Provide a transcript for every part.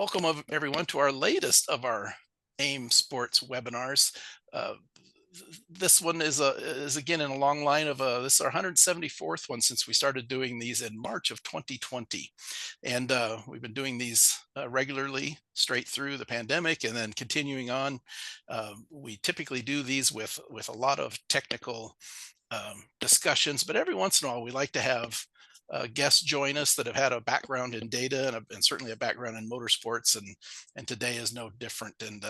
Welcome everyone to our latest of our AIM Sports webinars. Uh, this one is again in a long line of this is our 174th one since we started doing these in March of 2020, and we've been doing these regularly straight through the pandemic and then continuing on. We typically do these with a lot of technical discussions, but every once in a while we like to have guests join us that have had a background in data and certainly a background in motorsports, and today is no different. And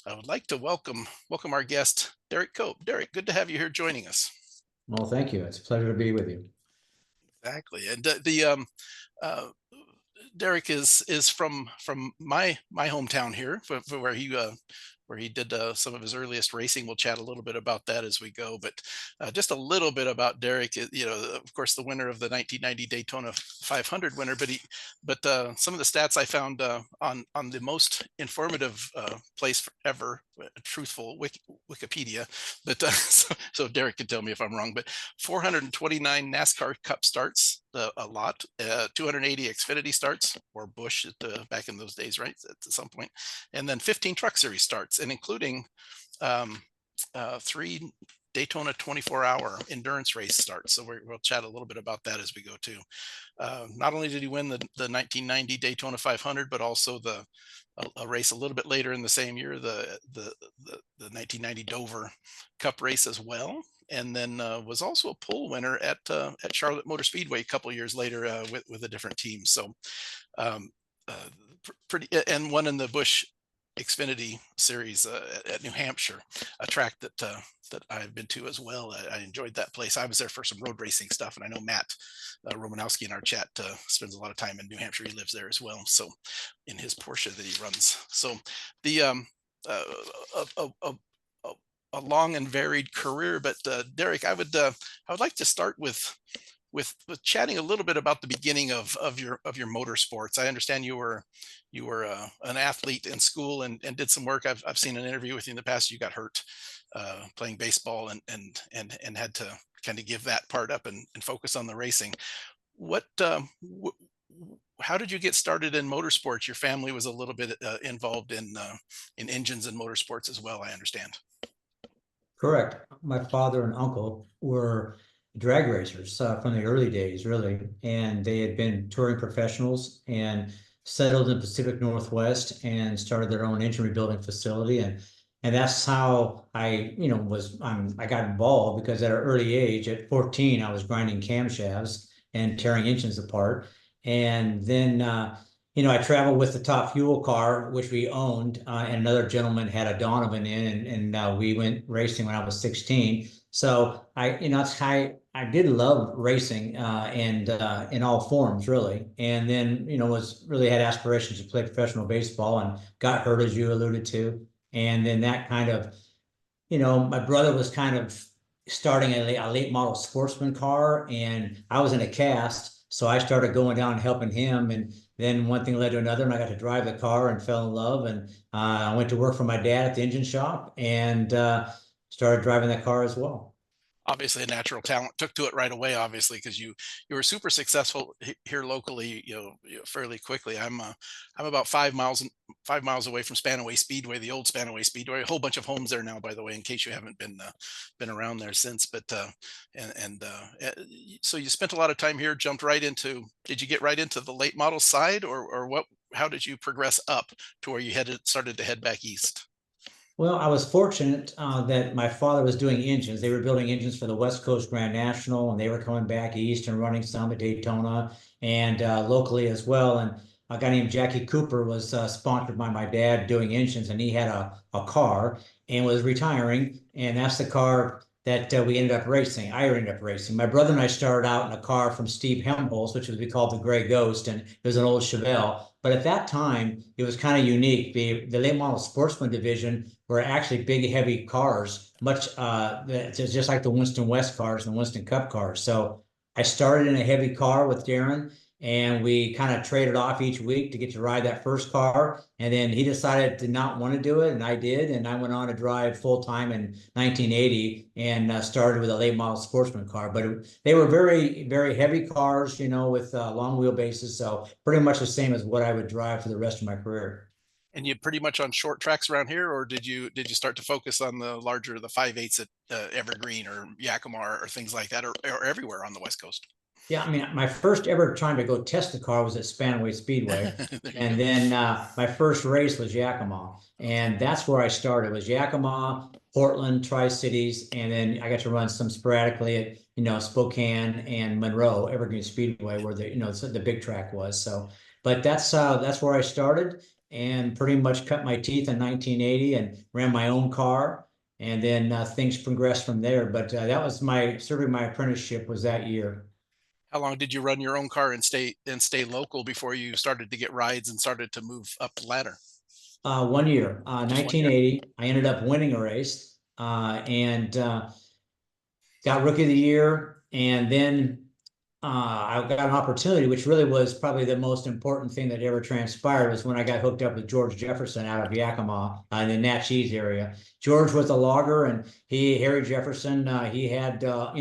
I would like to welcome our guest, Derek Cope. Derek, good to have you here joining us. Well, thank you. It's a pleasure to be with you. Exactly, and uh, Derek is from my hometown here, where he did some of his earliest racing. We'll chat a little bit about that as we go, but just a little bit about Derek. Of course, the winner of the 1990 Daytona 500 winner, but some of the stats I found on the most informative place ever, truthful Wikipedia. But so Derek can tell me if I'm wrong. But 429 NASCAR Cup starts, a lot, 280 Xfinity starts, or Busch back in those days, right? At some point, and then 15 Truck Series starts, and including 3 Daytona 24-hour endurance race starts. So we'll chat a little bit about that as we go too. Not only did he win the 1990 Daytona 500, but also a race a little bit later in the same year, the 1990 Dover Cup race as well, and then was also a pole winner at Charlotte Motor Speedway a couple years later with a different team. So um, pretty, and won in the Busch Xfinity Series at New Hampshire, a track that I've been to as well. I enjoyed that place. I was there for some road racing stuff, and I know Matt Romanowski in our chat spends a lot of time in New Hampshire. He lives there as well, so in his Porsche that he runs. So the uh, a, a, a, a long and varied career. But Derek, I would like to start with chatting a little bit about the beginning of your motorsports. I understand you were an athlete in school and did some work. I've seen an interview with you in the past. You got hurt playing baseball and had to kind of give that part up and focus on the racing. What how did you get started in motorsports? Your family was a little bit involved in engines and motorsports as well, I understand. Correct. My father and uncle were drag racers from the early days, really, and they had been touring professionals and settled in Pacific Northwest and started their own engine rebuilding facility. And that's how I got involved, because at an early age, at 14, I was grinding camshafts and tearing engines apart. And then I traveled with the Top Fuel car, which we owned, and another gentleman had a Donovan in, and we went racing when I was 16. So I did love racing, and in all forms, really. And then, was really had aspirations to play professional baseball and got hurt, as you alluded to. And then that kind of, my brother was kind of starting a late model sportsman car, and I was in a cast. So I started going down and helping him. And then one thing led to another, and I got to drive the car and fell in love. And I went to work for my dad at the engine shop and started driving that car as well. Obviously a natural talent, took to it right away, obviously, because you were super successful here locally, fairly quickly. I'm about 5 miles away from Spanaway Speedway, the old Spanaway Speedway. A whole bunch of homes there now, by the way, in case you haven't been around there since. But so you spent a lot of time here, jumped right into, did you get right into the late model side, or what, how did you progress up to where you started to head back east? Well, I was fortunate that my father was doing engines. They were building engines for the West Coast Grand National, and they were coming back east and running some at Daytona and locally as well. And a guy named Jackie Cooper was sponsored by my dad doing engines, and he had a car and was retiring. And that's the car that we ended up racing. I ended up racing. My brother and I started out in a car from Steve Hemholtz, which was we called the Gray Ghost, and it was an old Chevelle. But at that time, it was kind of unique. The late model sportsman division were actually big, heavy cars, much just like the Winston West cars and the Winston Cup cars. So I started in a heavy car with Darren, and we kind of traded off each week to get to ride that first car. And then he decided to not want to do it, and I did. And I went on to drive full time in 1980 and started with a late model sportsman car. But they were very, very heavy cars, with long wheelbases. So pretty much the same as what I would drive for the rest of my career. And you pretty much on short tracks around here, or did you start to focus on the larger, the 5/8 at Evergreen or Yakima or things like that, or everywhere on the West Coast? Yeah, I mean, my first ever trying to go test the car was at Spanaway Speedway. There you And go. then my first race was Yakima. And that's where I started, was Yakima, Portland, Tri-Cities. And then I got to run some sporadically at, Spokane and Monroe, Evergreen Speedway, where the big track was. So, but that's where I started and pretty much cut my teeth in 1980 and ran my own car. And then things progressed from there. But that was serving my apprenticeship was that year. How long did you run your own car and stay local before you started to get rides and started to move up the ladder? 1 year, Just 1 year. 1980. I ended up winning a race and got Rookie of the Year. And then I got an opportunity, which really was probably the most important thing that ever transpired, was when I got hooked up with George Jefferson out of Yakima in the Natchez area. George was a logger, and Harry Jefferson, he had, a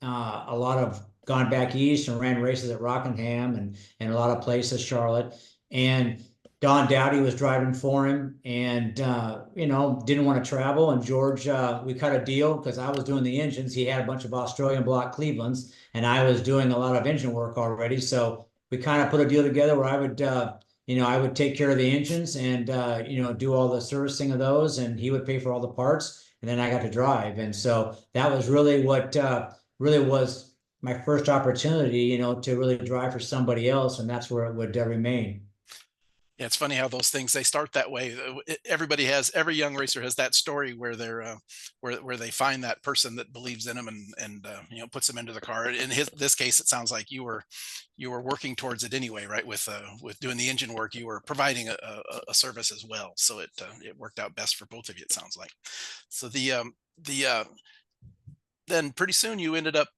lot of gone back east and ran races at Rockingham and a lot of places, Charlotte. And Don Dowdy was driving for him and, didn't want to travel. And George, we cut a deal because I was doing the engines. He had a bunch of Australian block Clevelands and I was doing a lot of engine work already. So we kind of put a deal together where I would take care of the engines and, do all the servicing of those, and he would pay for all the parts. And then I got to drive. And so that was really what really was my first opportunity, to really drive for somebody else. And that's where it would remain. Yeah, it's funny how those things, they start that way. Every young racer has that story where where they find that person that believes in them and puts them into the car. In this case, it sounds like you were working towards it anyway, right? With doing the engine work, you were providing a service as well, so it worked out best for both of you. It sounds like. So then pretty soon you ended up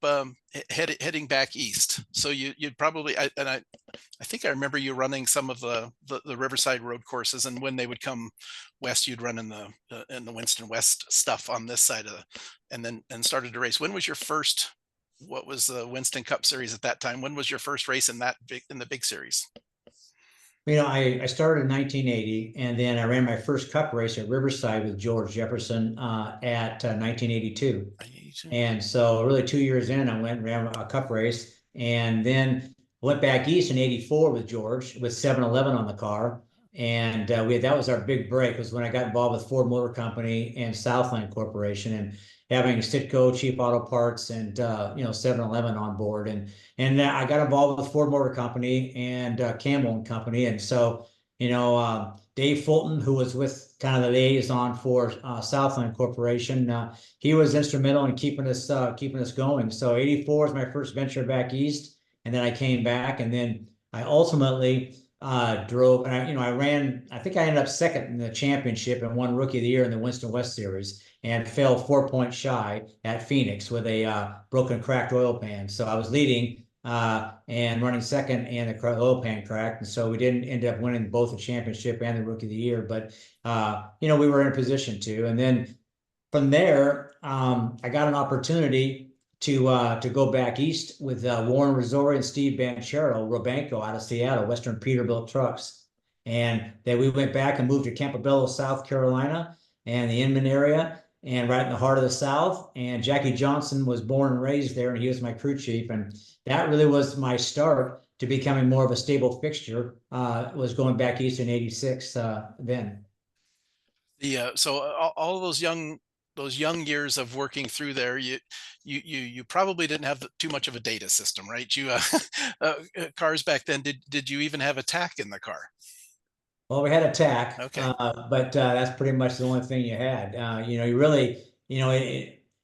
heading back east. So you'd probably I think I remember you running some of the Riverside road courses, and when they would come west, you'd run in the Winston West stuff on this side and started to race. When was your first? What was the Winston Cup Series at that time? When was your first race in the big series? I started in 1980, and then I ran my first cup race at Riverside with George Jefferson at 1982. And so really 2 years in, I went and ran a cup race, and then went back east in 84 with George with 7-Eleven on the car. And that was our big break, was when I got involved with Ford Motor Company and Southland Corporation, and having Citgo, Cheap Auto Parts, and 7-Eleven on board. And I got involved with Ford Motor Company and Campbell and Company. And so, Dave Fulton, who was with kind of the liaison for Southland Corporation, he was instrumental in keeping us going. So 84 was my first venture back east, and then I came back, and then I ultimately drove, and I ran. I think I ended up second in the championship and won Rookie of the Year in the Winston West Series, and fell 4 points shy at Phoenix with a broken cracked oil pan. So I was leading and running second, and the oil pan cracked, and so we didn't end up winning both the championship and the Rookie of the Year. But we were in a position to, and then from there, I got an opportunity to go back east with Warren Rizzori and Steve Robanco out of Seattle, Western Peterbilt Trucks. And then we went back and moved to Campobello, South Carolina, and the Inman area, and right in the heart of the South. And Jackie Johnson was born and raised there, and he was my crew chief. And that really was my start to becoming more of a stable fixture, was going back east in 86 then. So all those young years of working through there, you probably didn't have too much of a data system, right? Cars back then, did you even have a tack in the car? Well, we had a tack, Okay. but that's pretty much the only thing you had. You really,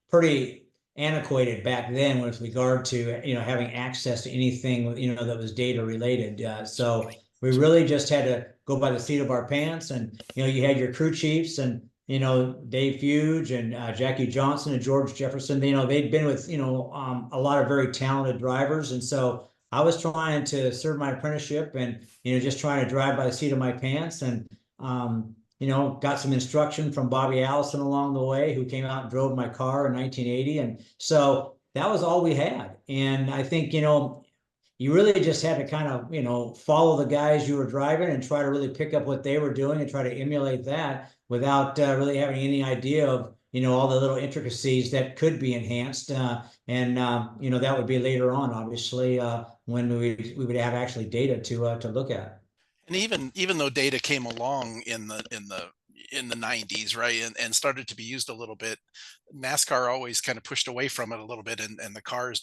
pretty antiquated back then with regard to, having access to anything, that was data related. So we really just had to go by the seat of our pants, and, you had your crew chiefs and, Dave Fuge and Jackie Johnson and George Jefferson. They'd been with, a lot of very talented drivers. And so I was trying to serve my apprenticeship and, just trying to drive by the seat of my pants, and, got some instruction from Bobby Allison along the way, who came out and drove my car in 1980. And so that was all we had. And I think, you really just had to kind of, follow the guys you were driving and try to really pick up what they were doing and try to emulate that without really having any idea of, all the little intricacies that could be enhanced. That would be later on, obviously, when we would have actually data to look at. And even though data came along in the 90s, right, and started to be used a little bit, NASCAR always kind of pushed away from it a little bit, and the cars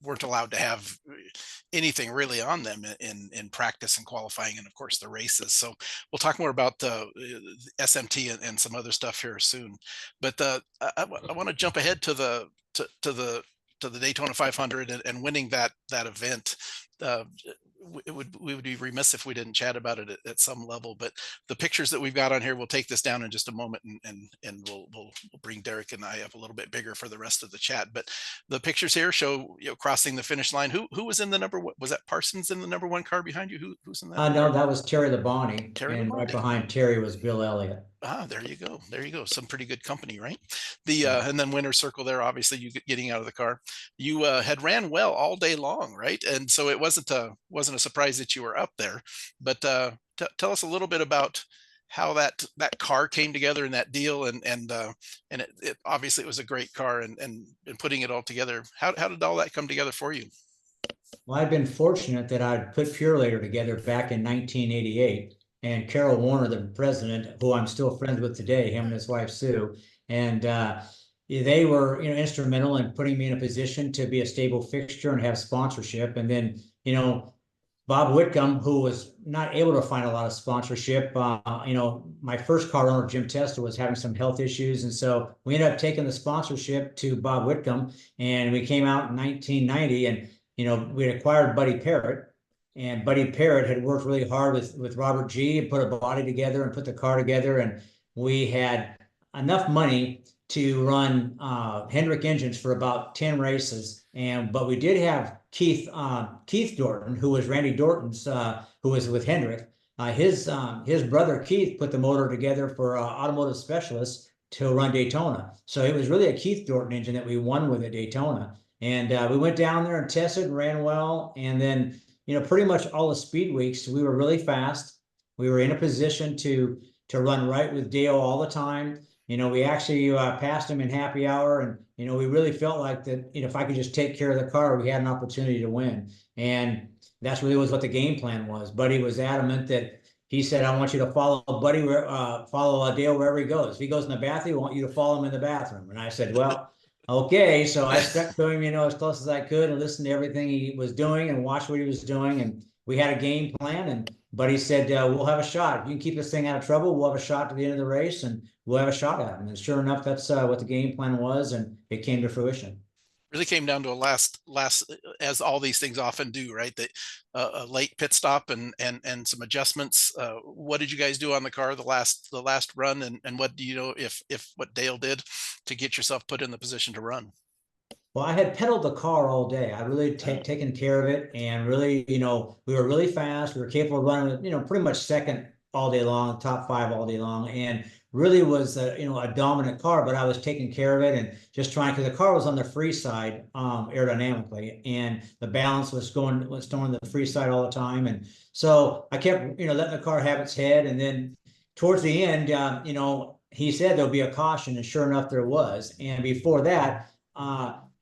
weren't allowed to have anything really on them in practice and qualifying, and of course the races. So we'll talk more about the SMT and some other stuff here soon. But I want to jump ahead to the Daytona 500 and winning that event. We would be remiss if we didn't chat about it at some level. But the pictures that we've got on here, we'll take this down in just a moment, and we'll bring Derek and I up a little bit bigger for the rest of the chat. But the pictures here show, crossing the finish line. Who was in the number? Was that Parsons in the number one car behind you? Who's in that? No, that was Terry Labonte, Terry and right Labonte. behind Terry was Bill Elliott. There you go. There you go. Some pretty good company, right? And then winner's circle there, obviously you getting out of the car. You had ran well all day long, right? And so it wasn't a surprise that you were up there. But tell us a little bit about how that car came together in that deal, and it obviously it was a great car, and putting it all together. How did all that come together for you? Well, I've been fortunate that I'd put Purelator together back in 1988. And Carol Warner, the president, who I'm still friends with today, him and his wife Sue, and they were, instrumental in putting me in a position to be a stable fixture and have sponsorship. And then, Bob Whitcomb, who was not able to find a lot of sponsorship, my first car owner, Jim Testa, was having some health issues, and so we ended up taking the sponsorship to Bob Whitcomb, and we came out in 1990, and we had acquired Buddy Parrott. And Buddy Parrott had worked really hard with Robert G. and put a body together and put the car together. And we had enough money to run Hendrick engines for about 10 races. But we did have Keith Dorton, who was Randy Dorton's, who was with Hendrick. His brother Keith put the motor together for Automotive Specialists to run Daytona. So it was really a Keith Dorton engine that we won with at Daytona. And we went down there and tested and ran well. And then, pretty much all the speed weeks, we were really fast. We were in a position to run right with Dale all the time. We actually passed him in happy hour, and, we really felt like that, if I could just take care of the car, we had an opportunity to win. And that's really was what the game plan was. Buddy was adamant that he said, I want you to follow Buddy, follow Dale wherever he goes. If he goes in the bathroom, I want you to follow him in the bathroom. And I said, well, okay. So I stuck to him, as close as I could, and listened to everything he was doing and watched what he was doing. And we had a game plan, and Buddy said, we'll have a shot. If you can keep this thing out of trouble, we'll have a shot to the end of the race, and we'll have a shot at him. And sure enough, that's what the game plan was, and it came to fruition. Really came down to a last, as all these things often do, right? That a late pit stop and some adjustments. What did you guys do on the car the last run, and what do you know if what Dale did to get yourself put in the position to run? Well, I had pedaled the car all day. I really taken care of it, and really, we were really fast. We were capable of running, pretty much second all day long, top 5 all day long, and really was a dominant car. But I was taking care of it and just trying, because the car was on the free side aerodynamically, and the balance was going the free side all the time. And so I kept letting the car have its head, and then towards the end, he said there'll be a caution, and sure enough, there was. And before that,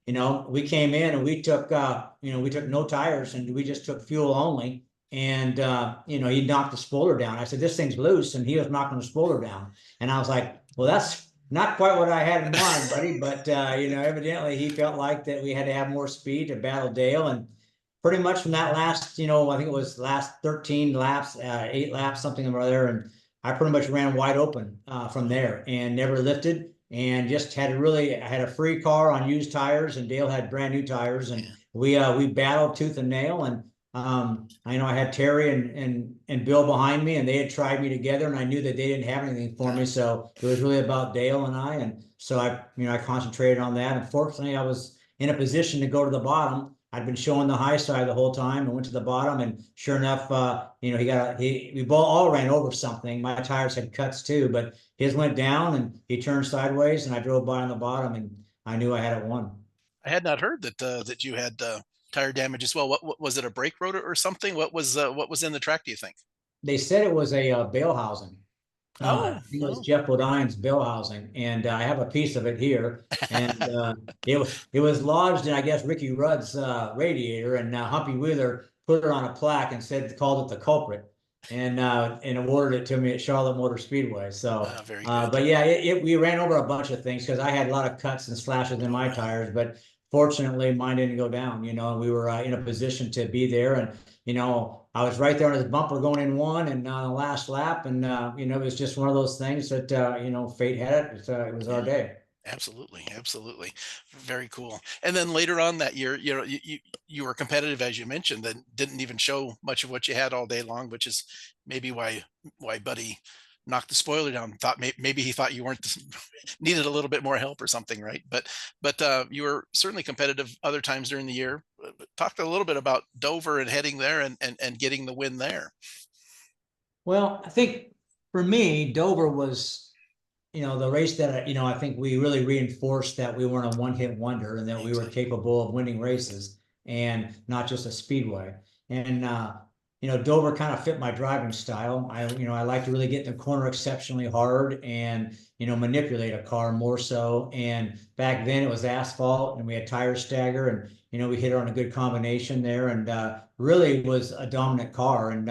we came in and we took no tires, and we just took fuel only. And, he knocked the spoiler down. I said, this thing's loose, and he was knocking the spoiler down. And I was like, well, that's not quite what I had in mind, buddy. But, evidently he felt like that we had to have more speed to battle Dale. And pretty much from that last, I think it was last 13 laps, 8 laps, something or other. And I pretty much ran wide open from there and never lifted, and just I had a free car on used tires, and Dale had brand new tires, and we battled tooth and nail. And I had Terry and Bill behind me, and they had tried me together, and I knew that they didn't have anything for me. So it was really about Dale and I. And so I concentrated on that. And fortunately, I was in a position to go to the bottom I'd been showing the high side the whole time and went to the bottom, and sure enough, we both all ran over something. My tires had cuts too, but his went down and he turned sideways, and I drove by on the bottom, and I knew I had it won. I had not heard that you had tire damage as well. What was it, a brake rotor or something? What was in the track, do you think? They said it was a bail housing. I Oh, think it was oh. Jeff Bodine's bill housing, and I have a piece of it here. And it was lodged in, I guess, Ricky Rudd's radiator, and Humpy Wheeler put it on a plaque and said called it the culprit, and awarded it to me at Charlotte Motor Speedway. So, Very good. but yeah, we ran over a bunch of things because I had a lot of cuts and slashes in my tires, but fortunately mine didn't go down. We were in a position to be there, and I was right there on his bumper going in one and on the last lap. And, it was just one of those things that, fate had it. It was our Yeah. day. Absolutely, absolutely. Very cool. And then later on that year, you were competitive, as you mentioned, and didn't even show much of what you had all day long, which is maybe why Buddy knocked the spoiler down. Thought maybe he thought you weren't needed a little bit more help or something, right? But you were certainly competitive other times during the year. But talk a little bit about Dover and heading there and getting the win there. Well, I think for me, Dover was, the race that, I think we really reinforced that we weren't a one-hit wonder and that we were Exactly. capable of winning races and not just a speedway. And, Dover kind of fit my driving style. I like to really get in the corner exceptionally hard and, manipulate a car more so. And back then it was asphalt and we had tire stagger, and, we hit it on a good combination there, and really was a dominant car. And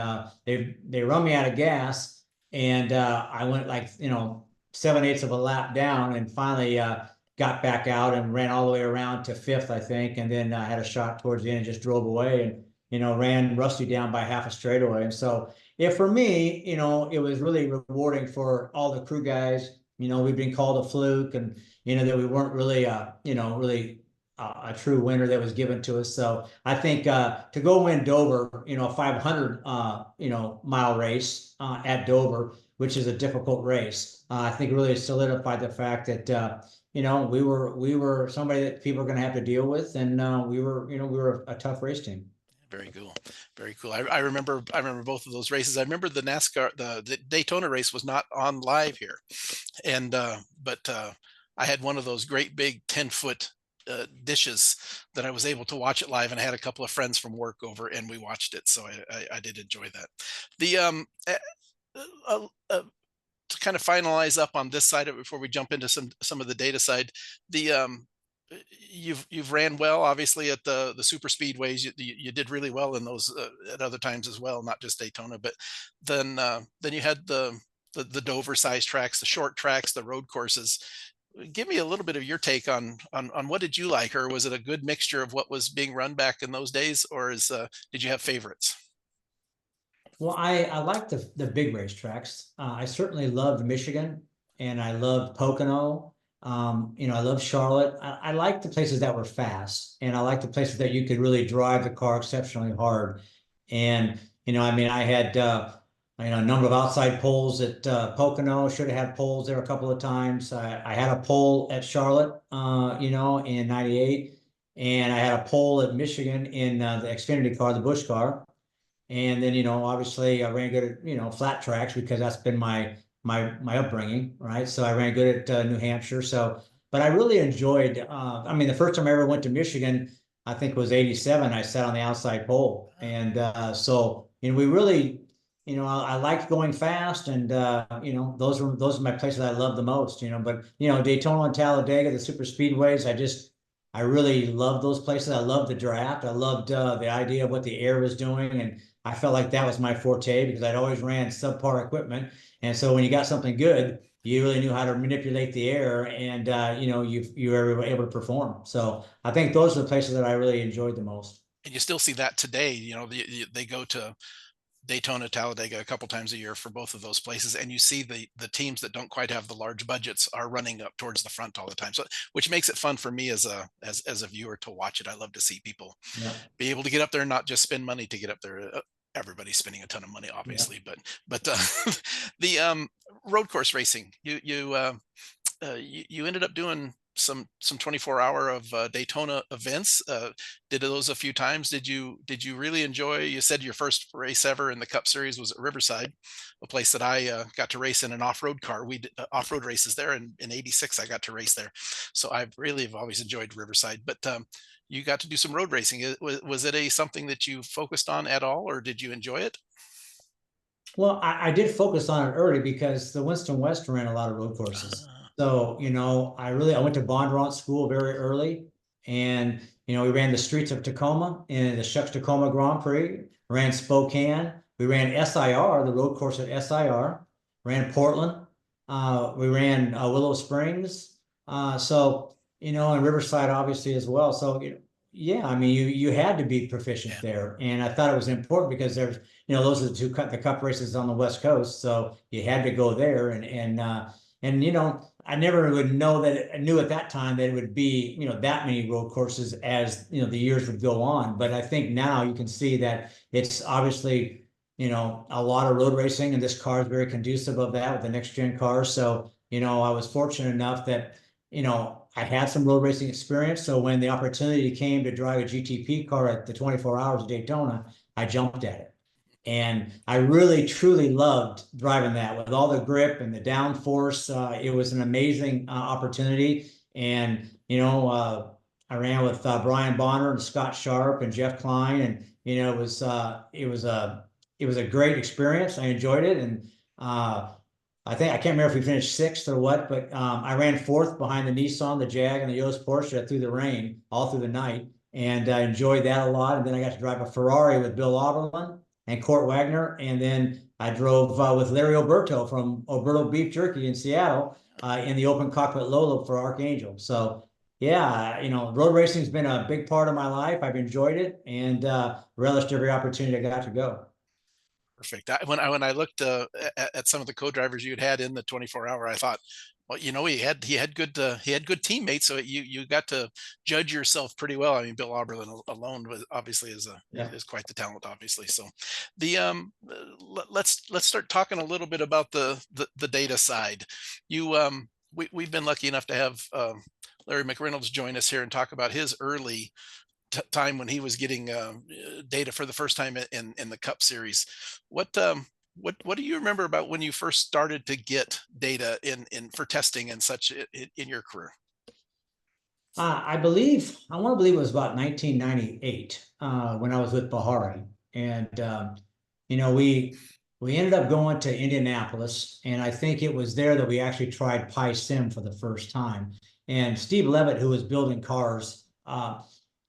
they run me out of gas, and I went like, 7/8 of a lap down, and finally got back out and ran all the way around to fifth, I think, and then I had a shot towards the end and just drove away, and ran Rusty down by half a straightaway. And so, yeah, for me, it was really rewarding for all the crew guys. We've been called a fluke, and that we weren't really, really a true winner that was given to us. So I think to go win Dover, a 500 mile race at Dover, which is a difficult race, I think really solidified the fact that we were somebody that people are going to have to deal with, and we were a tough race team. Very cool. Very cool. I remember both of those races. I remember the NASCAR, the Daytona race was not on live here. And but I had one of those great big 10-foot dishes that I was able to watch it live, and I had a couple of friends from work over and we watched it. So I did enjoy that. The uh, uh, to kind of finalize up on this side of it before we jump into some of the data side, the you've ran well obviously at the super speedways. You did really well in those at other times as well, not just Daytona. But then you had the Dover size tracks, the short tracks, the road courses. Give me a little bit of your take on what did you like, or was it a good mixture of what was being run back in those days, or did you have favorites? Well, I like the big racetracks. I certainly loved Michigan, and I loved Pocono. I love Charlotte. I like the places that were fast, and I like the places that you could really drive the car exceptionally hard. And I mean, I had a number of outside poles at Pocono. Should have had poles there a couple of times. I had a pole at Charlotte, in '98, and I had a pole at Michigan in the Xfinity car, the Busch car. And then, obviously I ran good at, flat tracks because that's been my upbringing, right? So I ran good at New Hampshire. So, but I really enjoyed, I mean, the first time I ever went to Michigan, I think was '87. I sat on the outside pole. And so, we really, I liked going fast, and those are my places I love the most, but Daytona and Talladega, the super speedways, I really loved those places. I loved the draft. I loved the idea of what the air was doing, and I felt like that was my forte because I'd always ran subpar equipment. And so when you got something good, you really knew how to manipulate the air, and you were able to perform. So I think those are the places that I really enjoyed the most. And you still see that today. They go to Daytona, Talladega a couple times a year for both of those places, and you see the teams that don't quite have the large budgets are running up towards the front all the time. So, which makes it fun for me as a viewer to watch it. I love to see people Yeah, be able to get up there and not just spend money to get up there. Everybody's spending a ton of money, yeah. obviously, but the road course racing, you ended up doing some 24-hour of Daytona events. Did those a few times. Did you really enjoy? You said your first race ever in the Cup Series was at Riverside, a place that I got to race in an off-road car. We did off-road races there, and in '86 I got to race there. So I really have always enjoyed Riverside. But you got to do some road racing. Was it a something that you focused on at all, or did you enjoy it? Well, I did focus on it early because the Winston West ran a lot of road courses. Uh, So, I went to Bondurant School very early, and we ran the streets of Tacoma in the Shucks Tacoma Grand Prix, ran Spokane, we ran SIR, the road course at SIR, ran Portland, we ran Willow Springs, and Riverside obviously as well. So, yeah, I mean, you had to be proficient yeah. there, and I thought it was important because those are the cup races on the West Coast, so you had to go there, and I never would know that I knew at that time that it would be that many road courses as the years would go on. But I think now you can see that it's obviously a lot of road racing, and this car is very conducive of that with the next gen cars. So I was fortunate enough that I had some road racing experience. So when the opportunity came to drive a GTP car at the 24 Hours of Daytona, I jumped at it. And I really, truly loved driving that with all the grip and the downforce. It was an amazing opportunity. And, I ran with Brian Bonner and Scott Sharp and Jeff Klein. And, it was a great experience. I enjoyed it. And I can't remember if we finished sixth or what, but I ran fourth behind the Nissan, the Jag, and the Yost Porsche through the rain, all through the night. And I enjoyed that a lot. And then I got to drive a Ferrari with Bill Auberlen and Court Wagner. And then I drove with Larry Oberto from Oberto Beef Jerky in Seattle in the open cockpit Lolo for Archangel. So, yeah, road racing has been a big part of my life. I've enjoyed it and relished every opportunity I got to go. Perfect. When I looked at some of the co-drivers you had in the 24-hour, I thought, well, he had good teammates, so you got to judge yourself pretty well. I mean, Bill Auberlen alone was obviously Yeah. is quite the talent, obviously. So the let's start talking a little bit about the data side. We've been lucky enough to have Larry McReynolds join us here and talk about his early time when he was getting data for the first time in the Cup Series. What do you remember about when you first started to get data in for testing and such in your career? I want to believe it was about 1998 when I was with Bahari, and we ended up going to Indianapolis, and I think it was there that we actually tried PySim for the first time. And Steve Levitt, who was building cars,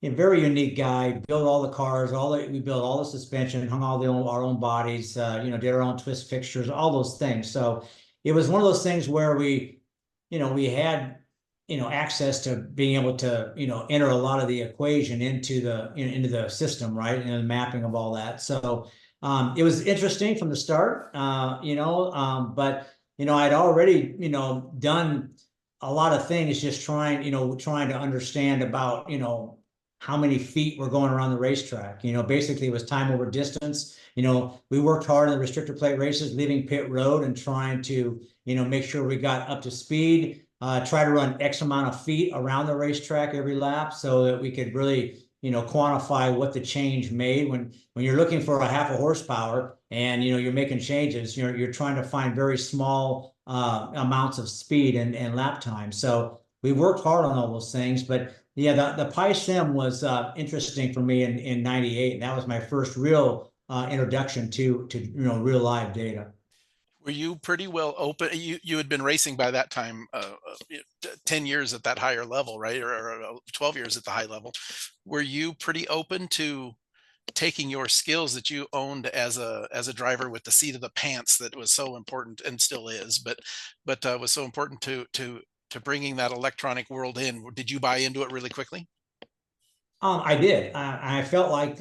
a very unique guy, built all the cars, we built all the suspension, hung our own bodies, did our own twist fixtures, all those things. So it was one of those things where we had access to being able to enter a lot of the equation into the system, right, and the mapping of all that. So it was interesting from the start, but I'd already done a lot of things, just trying to understand about how many feet were going around the racetrack. Basically it was time over distance. We worked hard in the restrictor plate races, leaving pit road and trying to, make sure we got up to speed, try to run X amount of feet around the racetrack every lap so that we could really, quantify what the change made. When you're looking for a half a horsepower and, you're making changes, you're trying to find very small amounts of speed and lap time. So we worked hard on all those things, but yeah, the PySim was interesting for me in '98, and that was my first real introduction to real live data. Were you pretty well open? You had been racing by that time, 10 years at that higher level, right? Or 12 years at the high level. Were you pretty open to taking your skills that you owned as a driver with the seat of the pants that was so important and still is, but was so important to bringing that electronic world in? Did you buy into it really quickly? I did. I felt like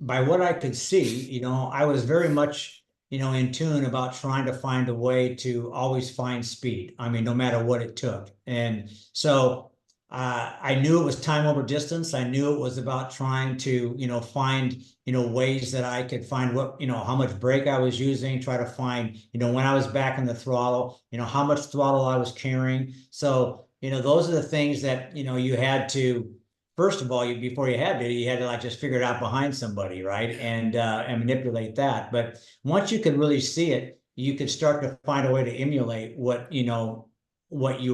by what I could see, I was very much in tune about trying to find a way to always find speed. I mean, no matter what it took. And so I knew it was time over distance. I knew it was about trying to, find, ways that I could find how much brake I was using, try to find, when I was back in the throttle, how much throttle I was carrying. So, those are the things that, you had to, first of all, before you had video, you had to like just figure it out behind somebody, right? And manipulate that. But once you could really see it, you could start to find a way to emulate what you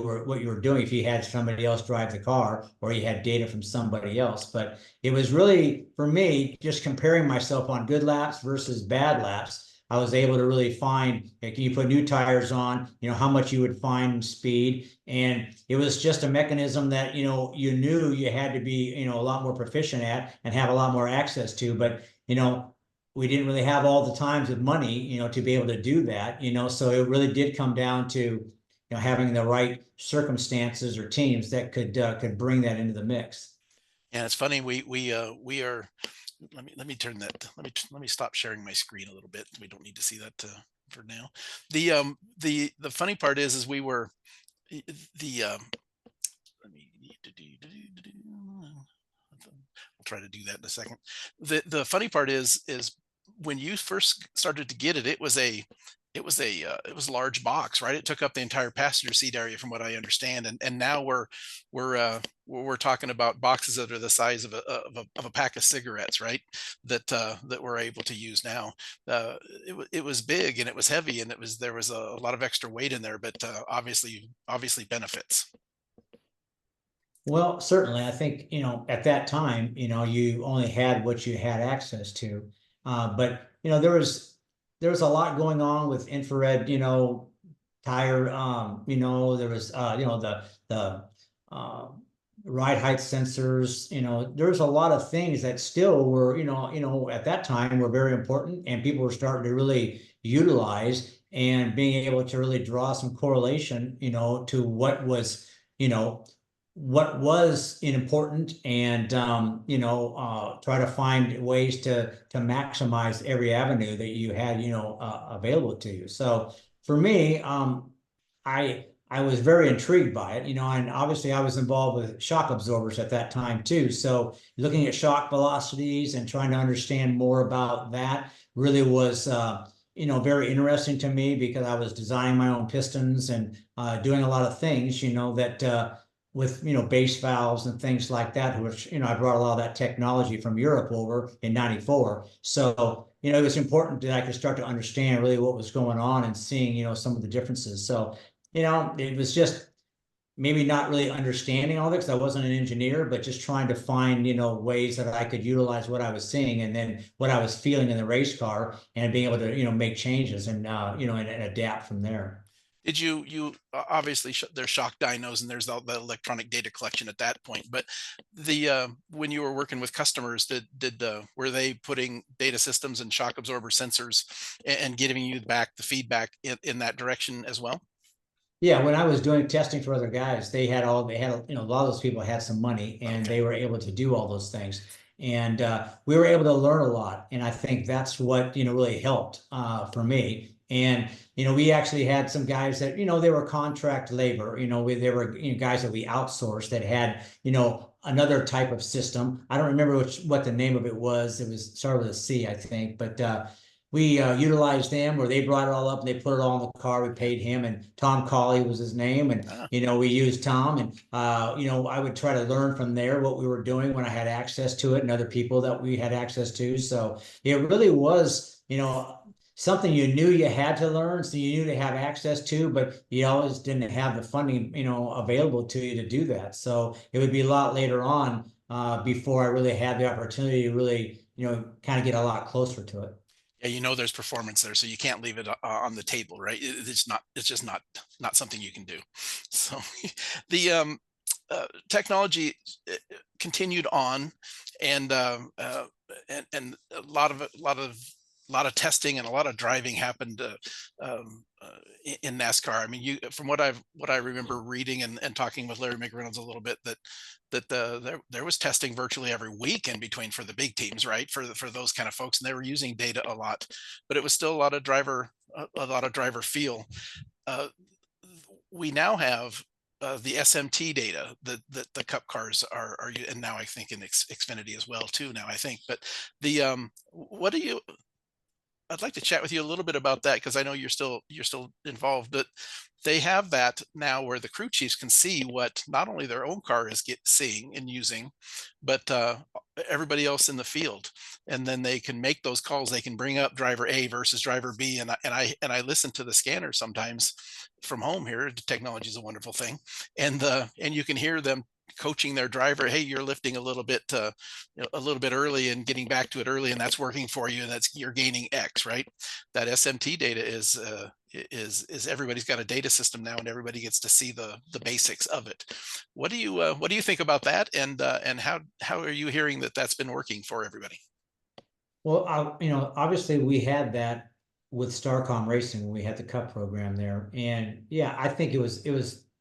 were doing if you had somebody else drive the car or you had data from somebody else. But it was really, for me, just comparing myself on good laps versus bad laps. I was able to really find, like, you put new tires on, how much you would find speed. And it was just a mechanism that, you knew you had to be, a lot more proficient at and have a lot more access to. But, we didn't really have all the times with money, to be able to do that, so it really did come down to, having the right circumstances or teams that could bring that into the mix. And it's funny, we are, let me turn that, let me stop sharing my screen a little bit. We don't need to see that for now. The funny part is we were the let me I'll try to do that in a second. The funny part is when you first started to get it, it was a large box, right? It took up the entire passenger seat area, from what I understand. And now we're talking about boxes that are the size of a pack of cigarettes, right? That we're able to use now. It was big and it was heavy, and there was a lot of extra weight in there, but obviously benefits. Well, certainly, I think, at that time, you only had what you had access to. But, there was a lot going on with infrared, tire, there was, the uh, ride height sensors, there's a lot of things that still were, at that time were very important, and people were starting to really utilize and being able to really draw some correlation, to you know, what was important, and try to find ways to maximize every avenue that you had, available to you. So for me, I was very intrigued by it, and obviously I was involved with shock absorbers at that time too. So looking at shock velocities and trying to understand more about that really was very interesting to me, because I was designing my own pistons and doing a lot of things, that with base valves and things like that, which I brought a lot of that technology from Europe over in '94. So it was important that I could start to understand really what was going on and seeing some of the differences. So it was just maybe not really understanding all this, because I wasn't an engineer, but just trying to find ways that I could utilize what I was seeing and then what I was feeling in the race car, and being able to make changes and and adapt from there. Did you obviously there's shock dynos and there's all the electronic data collection at that point, but the when you were working with customers, did were they putting data systems and shock absorber sensors and giving you back the feedback in that direction as well? Yeah, when I was doing testing for other guys, they had a lot of those people had some money, and Okay. they were able to do all those things. And we were able to learn a lot. And I think that's what, really helped for me. And, we actually had some guys that, they were contract labor, they were guys that we outsourced that had, another type of system. I don't remember what the name of it was. It was started with a C, I think. But we utilized them, where they brought it all up and they put it all in the car. We paid him, and Tom Colley was his name. And, Ah, we used Tom, and, I would try to learn from there what we were doing when I had access to it, and other people that we had access to. So it really was, something you knew you had to learn, so you knew to have access to, but you always didn't have the funding, available to you to do that. So it would be a lot later on, before I really had the opportunity to really, kind of get a lot closer to it. yeah, there's performance there, so you can't leave it on the table, right? It's just not something you can do. So the technology continued on, and a lot of testing and a lot of driving happened in NASCAR. I mean, from what I remember reading and talking with Larry McReynolds a little bit, there was testing virtually every week in between for the big teams, right? For those kind of folks, and they were using data a lot, but it was still a lot of driver feel. Uh, we now have the SMT data that the Cup cars and now I think in Xfinity as well too. Now I think, but what do you I'd like to chat with you a little bit about that because I know you're still involved, but they have that now where the crew chiefs can see what not only their own car is seeing and using, but everybody else in the field, and then they can make those calls. They can bring up driver A versus driver B, and I listen to the scanner sometimes from home here. Technology is a wonderful thing, and you can hear them coaching their driver. Hey, you're lifting a little bit early and getting back to it early, and that's working for you, and that's you're gaining X, right? That SMT data is everybody's got a data system now, and everybody gets to see the basics of it. What do you think about that, and how are you hearing that that's been working for everybody? Well, obviously we had that with Starcom Racing when we had the Cup program there, and yeah, I think it was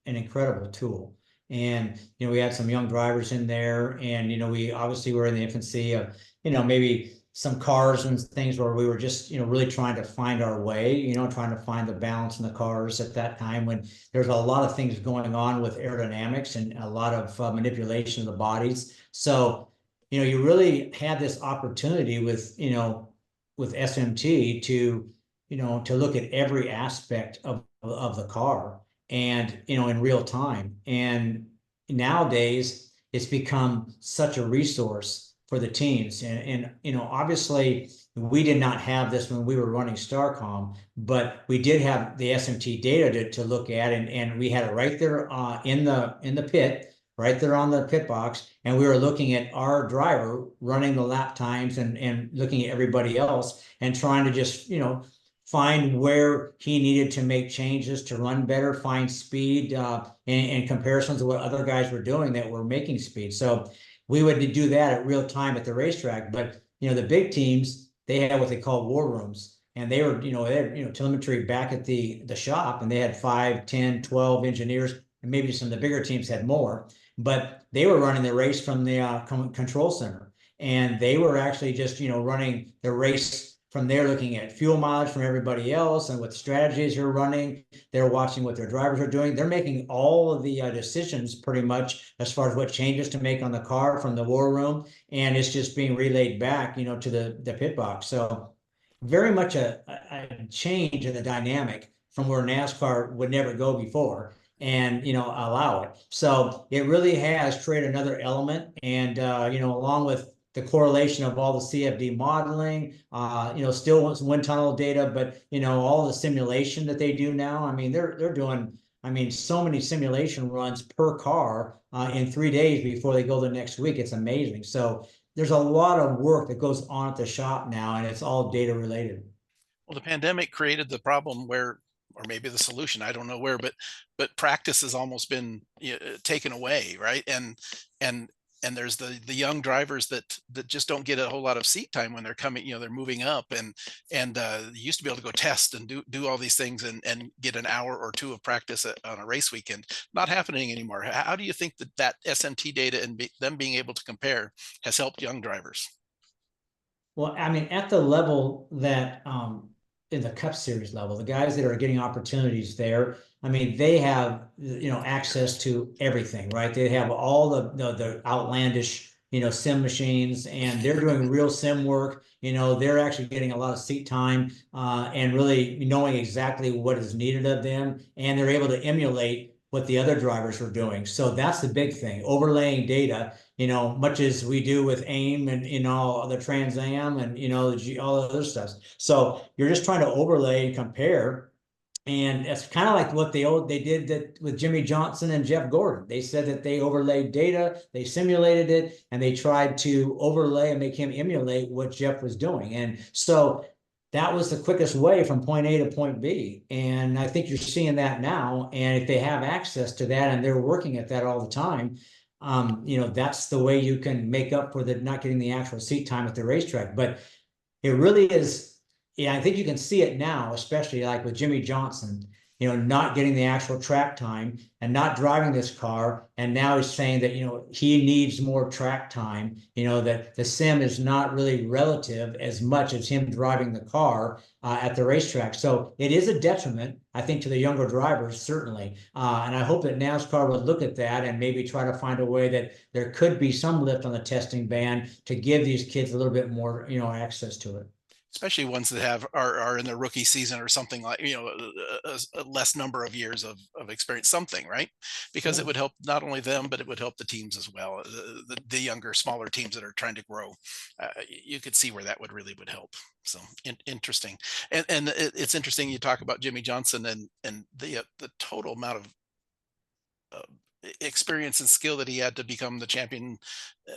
an incredible tool. And we had some young drivers in there, and we obviously were in the infancy of maybe some cars and things where we were just really trying to find our way, trying to find the balance in the cars at that time when there's a lot of things going on with aerodynamics and a lot of manipulation of the bodies. So you really had this opportunity with SMT to, to look at every aspect of the car and, in real time. And nowadays it's become such a resource for the teams. And obviously we did not have this when we were running Starcom, but we did have the SMT data to look at, and we had it right there in the pit, right there on the pit box, and we were looking at our driver running the lap times and looking at everybody else and trying to just find where he needed to make changes to run better, find speed in comparisons to what other guys were doing that were making speed. So we would do that at real time at the racetrack. But the big teams, they had what they call war rooms, and they were they had telemetry back at the shop, and they had 5, 10, 12 engineers, and maybe some of the bigger teams had more, but they were running the race from the control center, and they were actually just running the race from there, looking at fuel mileage from everybody else and what strategies you're running. They're watching what their drivers are doing. They're making all of the decisions pretty much as far as what changes to make on the car from the war room, and it's just being relayed back to the pit box. So very much a change in the dynamic from where NASCAR would never go before, and allow it. So it really has created another element, and along with the correlation of all the CFD modeling, still some wind tunnel data, but all the simulation that they do now. I mean, they're doing so many simulation runs per car in 3 days before they go the next week. It's amazing. So there's a lot of work that goes on at the shop now, and it's all data related. Well, the pandemic created the problem where, or maybe the solution, I don't know where, but practice has almost been taken away, right? And there's the young drivers that just don't get a whole lot of seat time when they're coming, they're moving up, and you used to be able to go test and do all these things and get an hour or two of practice on a race weekend. Not happening anymore. How do you think that SMT data and them being able to compare has helped young drivers? Well, I mean, at the level that in the Cup Series level, the guys that are getting opportunities there, I mean, they have access to everything, right? They have all the outlandish sim machines, and they're doing real sim work. They're actually getting a lot of seat time and really knowing exactly what is needed of them, and they're able to emulate what the other drivers are doing. So that's the big thing, overlaying data, much as we do with AIM and the Trans Am and all the other stuff. So you're just trying to overlay and compare. And it's kind of like what they did that with Jimmy Johnson and Jeff Gordon. They said that they overlaid data, they simulated it, and they tried to overlay and make him emulate what Jeff was doing. And so that was the quickest way from point A to point B. And I think you're seeing that now. And if they have access to that and they're working at that all the time, that's the way you can make up for the not getting the actual seat time at the racetrack. But it really is, yeah, I think you can see it now, especially like with Jimmy Johnson, not getting the actual track time and not driving this car. And now he's saying that, he needs more track time, that the sim is not really relative as much as him driving the car at the racetrack. So it is a detriment, I think, to the younger drivers, certainly. And I hope that NASCAR would look at that and maybe try to find a way that there could be some lift on the testing ban to give these kids a little bit more, access to it. especially ones that are in their rookie season or something, like, a less number of years of experience, something, right? Because it Yeah. would help not only them, but it would help the teams as well, the younger, smaller teams that are trying to grow. You could see where that would help. So interesting. And it's interesting you talk about Jimmy Johnson and the total amount of uh, experience and skill that he had to become the champion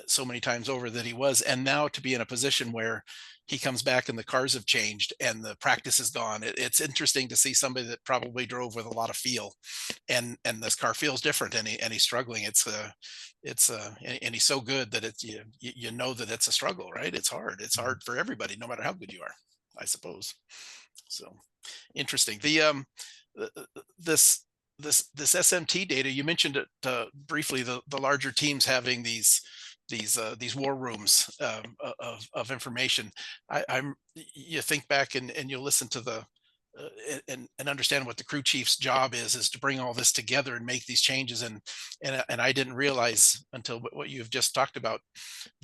so many times over that he was, and now to be in a position where he comes back and the cars have changed and the practice is gone. It's interesting to see somebody that probably drove with a lot of feel, and this car feels different, and he's struggling. And he's so good that it's you know that it's a struggle, right? It's hard for everybody, no matter how good you are, I suppose. So interesting. This this SMT data you mentioned it briefly. The larger teams having these war rooms of information. I'm You think back and you listen to the and understand what the crew chief's job is to bring all this together and make these changes. And I didn't realize until what you've just talked about,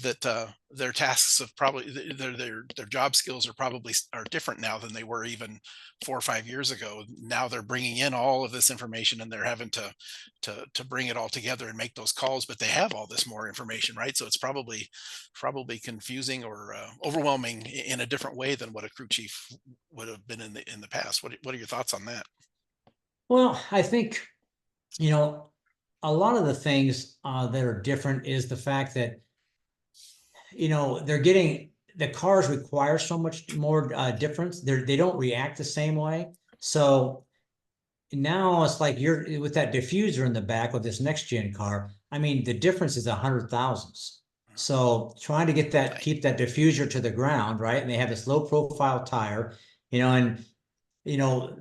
that their tasks of probably their job skills are different now than they were even 4 or 5 years ago. Now they're bringing in all of this information, and they're having to bring it all together and make those calls. But they have all this more information, right? So it's probably confusing or overwhelming in a different way than what a crew chief would have been in the past. What are your thoughts on that? Well, I think, you know, a lot of the things that are different is the fact that, they're getting the cars require so much more difference. They don't react the same way. So now it's like you're with that diffuser in the back with this next gen car. I mean, the difference is 100 thousandths. So trying to get that, Right. keep that diffuser to the ground, right? And they have this low profile tire, and you know,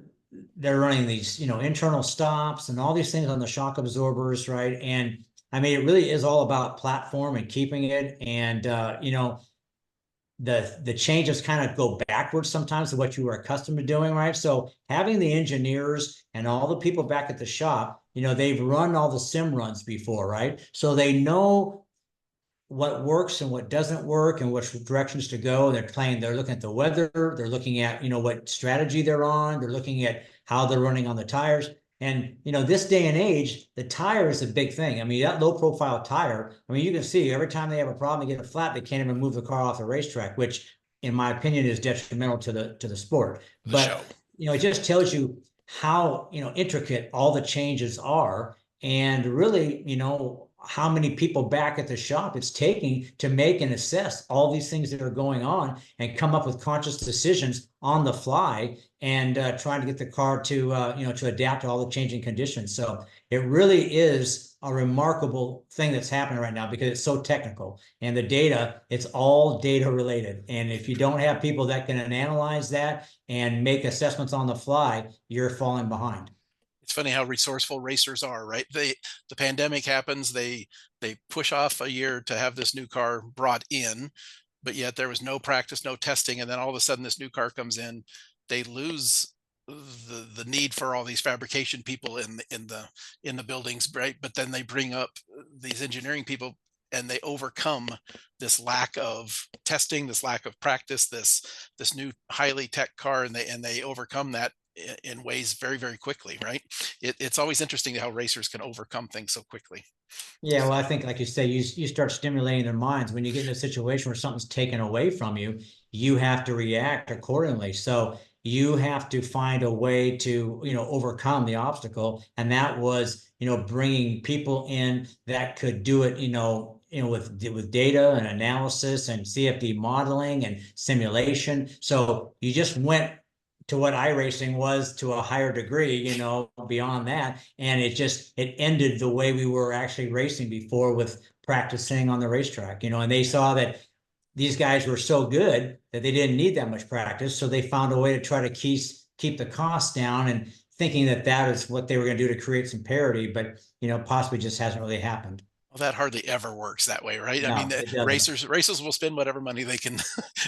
they're running these, internal stops and all these things on the shock absorbers, right? And I mean, it really is all about platform and keeping it. And the changes kind of go backwards sometimes to what you were accustomed to doing, right? So having the engineers and all the people back at the shop, they've run all the sim runs before, right? So they know what works and what doesn't work and which directions to go. They're looking at the weather, they're looking at, what strategy they're on, they're looking at how they're running on the tires. And, this day and age, the tire is a big thing. I mean, that low profile tire, I mean, you can see every time they have a problem, they get a flat, they can't even move the car off the racetrack, which in my opinion is detrimental to the sport. The show. But, it just tells you how, intricate all the changes are, and really, how many people back at the shop it's taking to make and assess all these things that are going on and come up with conscious decisions on the fly, and trying to get the car to to adapt to all the changing conditions. So it really is a remarkable thing that's happening right now because it's so technical, and the data, it's all data related. And if you don't have people that can analyze that and make assessments on the fly, you're falling behind. It's funny how resourceful racers are, right? The pandemic happens, they push off a year to have this new car brought in, but yet there was no practice, no testing, and then all of a sudden this new car comes in. They lose the need for all these fabrication people in the buildings, right? But then they bring up these engineering people, and they overcome this lack of testing, this lack of practice, this new highly tech car, and they overcome that in ways very, very quickly, right? It's always interesting how racers can overcome things so quickly. Yeah, well, So I think, like you say, you start stimulating their minds. When you get in a situation where something's taken away from you, you have to react accordingly. So you have to find a way to, overcome the obstacle. And that was, bringing people in that could do it, with data and analysis and CFD modeling and simulation. So you just went to what iRacing was to a higher degree, beyond that. And it ended the way we were actually racing before with practicing on the racetrack, and they saw that these guys were so good that they didn't need that much practice. So they found a way to try to keep the costs down, and thinking that that is what they were going to do to create some parity, but, possibly just hasn't really happened. well, that hardly ever works that way, right? I mean, No, it doesn't. racers will spend whatever money they can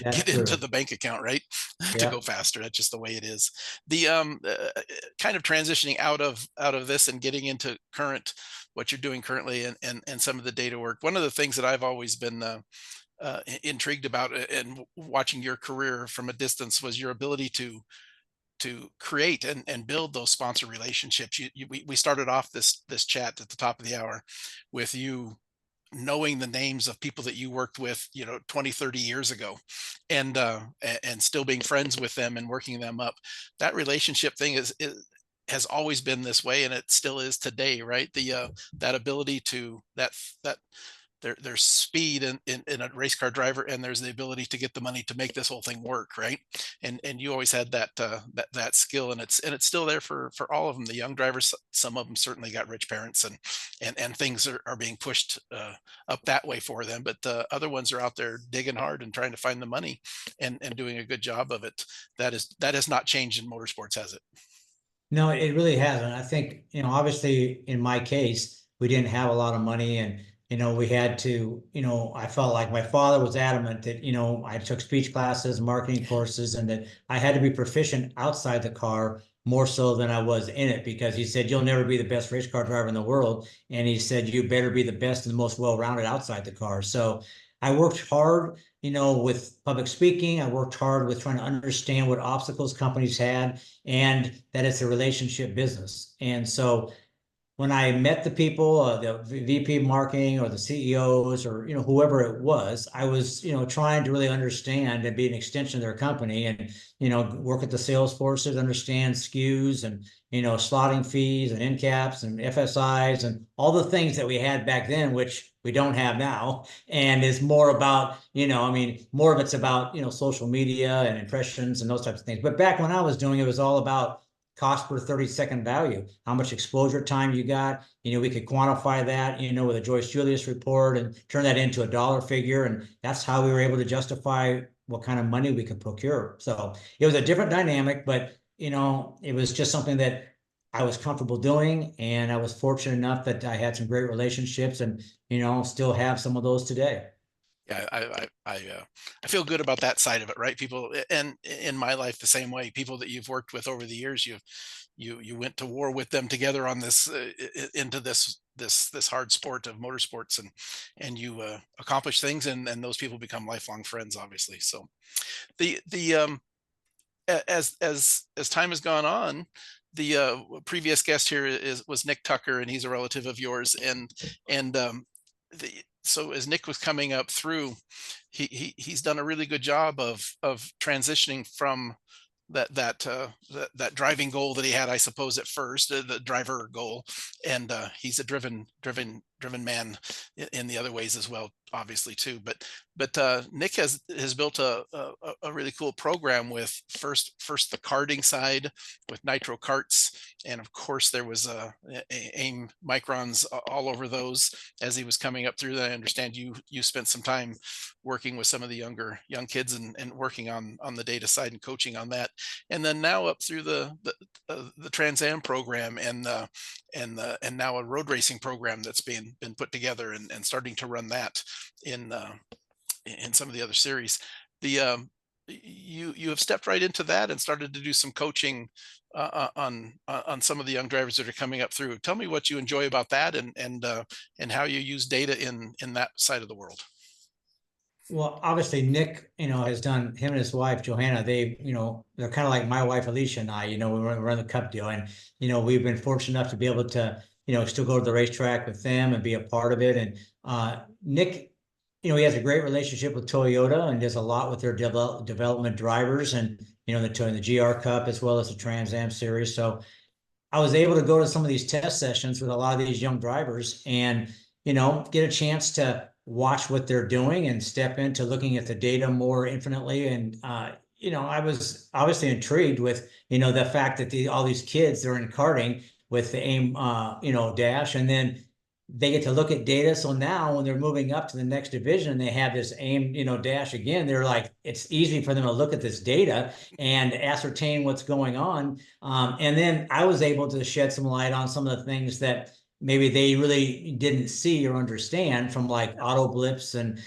That's get into true. the bank account, right, to Yeah. go faster. That's just the way it is. The kind of transitioning out of this and getting into what you're doing currently, and some of the data work. One of the things that I've always been intrigued about and watching your career from a distance was your ability to create and build those sponsor relationships. We started off this chat at the top of the hour with you knowing the names of people that you worked with, 20, 30 years ago, and still being friends with them and working them up. That relationship thing has always been this way, and it still is today, right? That ability to that there's speed in a race car driver, and there's the ability to get the money to make this whole thing work, right? And you always had that skill, and it's still there for all of them. The young drivers, some of them certainly got rich parents, and things are being pushed up that way for them, but the other ones are out there digging hard and trying to find the money, and doing a good job of it. That has not changed in motorsports, has it? No, it really hasn't. I think, obviously in my case, we didn't have a lot of money and, we had to, I felt like my father was adamant that, I took speech classes, marketing courses, and that I had to be proficient outside the car more so than I was in it, because he said, you'll never be the best race car driver in the world. And he said, you better be the best and the most well-rounded outside the car. So I worked hard, with public speaking. I worked hard with trying to understand what obstacles companies had, and that it's a relationship business. And so when I met the people, the VP of marketing or the CEOs or whoever it was, I was trying to really understand and be an extension of their company, and work with the sales forces, understand SKUs and slotting fees and end caps and FSIs and all the things that we had back then, which we don't have now. And it's more about more of it's about social media and impressions and those types of things. But back when I was doing it, it was all about cost per 30-second value, how much exposure time you got. We could quantify that, with a Joyce Julius report and turn that into a dollar figure. And that's how we were able to justify what kind of money we could procure. So it was a different dynamic, but, it was just something that I was comfortable doing. And I was fortunate enough that I had some great relationships and, still have some of those today. Yeah, I feel good about that side of it, right? People, and in my life the same way. People that you've worked with over the years, you went to war with them together on this into this hard sport of motorsports, and you accomplish things, and those people become lifelong friends, obviously. So the as time has gone on, the previous guest here was Nick Tucker, and he's a relative of yours, and the so as Nick was coming up through, he's done a really good job of transitioning from that driving goal that he had, I suppose, at first, the driver goal, and he's a driven man in the other ways as well, obviously too. But Nick has built a really cool program with first the karting side with Nitro Karts, and of course there was AIM Microns all over those as he was coming up through that. I understand you spent some time working with some of the young kids, and working on the data side and coaching on that, and then now up through the Trans Am program, and now a road racing program that's been put together, and starting to run that in some of the other series. The you have stepped right into that and started to do some coaching on some of the young drivers that are coming up through. Tell me what you enjoy about that, and how you use data in that side of the world. Well, obviously Nick, has done, him and his wife, Johanna, they're kind of like my wife, Alicia, and I, we run the Cup deal, and, we've been fortunate enough to be able to, still go to the racetrack with them and be a part of it. And Nick, he has a great relationship with Toyota and does a lot with their development drivers, and, the GR Cup as well as the Trans Am series. So I was able to go to some of these test sessions with a lot of these young drivers and, get a chance to watch what they're doing and step into looking at the data more infinitely. And, I was obviously intrigued with, the fact that all these kids, they're in karting with the AIM, dash, and then they get to look at data. So now when they're moving up to the next division, they have this AIM, dash again. They're like, it's easy for them to look at this data and ascertain what's going on. And then I was able to shed some light on some of the things that maybe they really didn't see or understand, from like auto blips and,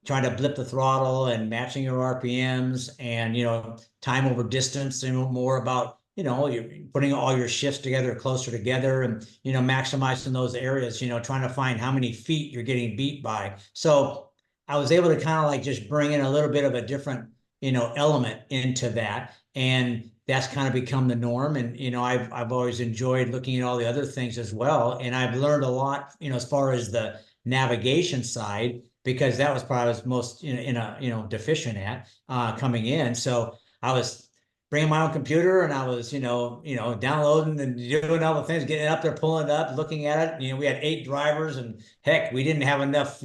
trying to blip the throttle and matching your RPMs and, time over distance, and more about, you're putting all your shifts together closer together and, maximizing those areas, trying to find how many feet you're getting beat by. So I was able to kind of like just bring in a little bit of a different, element into that. And that's kind of become the norm. And, I've always enjoyed looking at all the other things as well. And I've learned a lot, as far as the navigation side, because that was probably was most, deficient at coming in. So I was bringing my own computer and I was, downloading and doing all the things, getting up there, pulling it up, looking at it. We had 8 drivers and heck, we didn't have enough,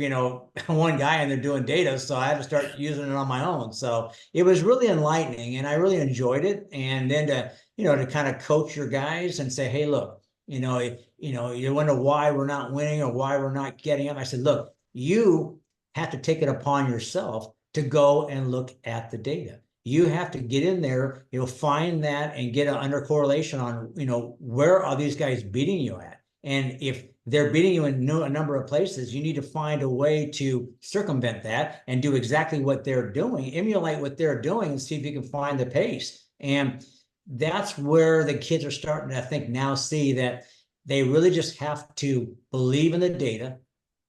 one guy in there doing data. So I had to start using it on my own. So it was really enlightening and I really enjoyed it. And then to kind of coach your guys and say, hey, look, you wonder why we're not winning or why we're not getting up. I said, look, you have to take it upon yourself to go and look at the data. You have to get in there, find that and get an under correlation on, where are these guys beating you at? And if they're beating you in a number of places, you need to find a way to circumvent that and do exactly what they're doing, emulate what they're doing and see if you can find the pace. And that's where the kids are starting to, I think, now see that they really just have to believe in the data,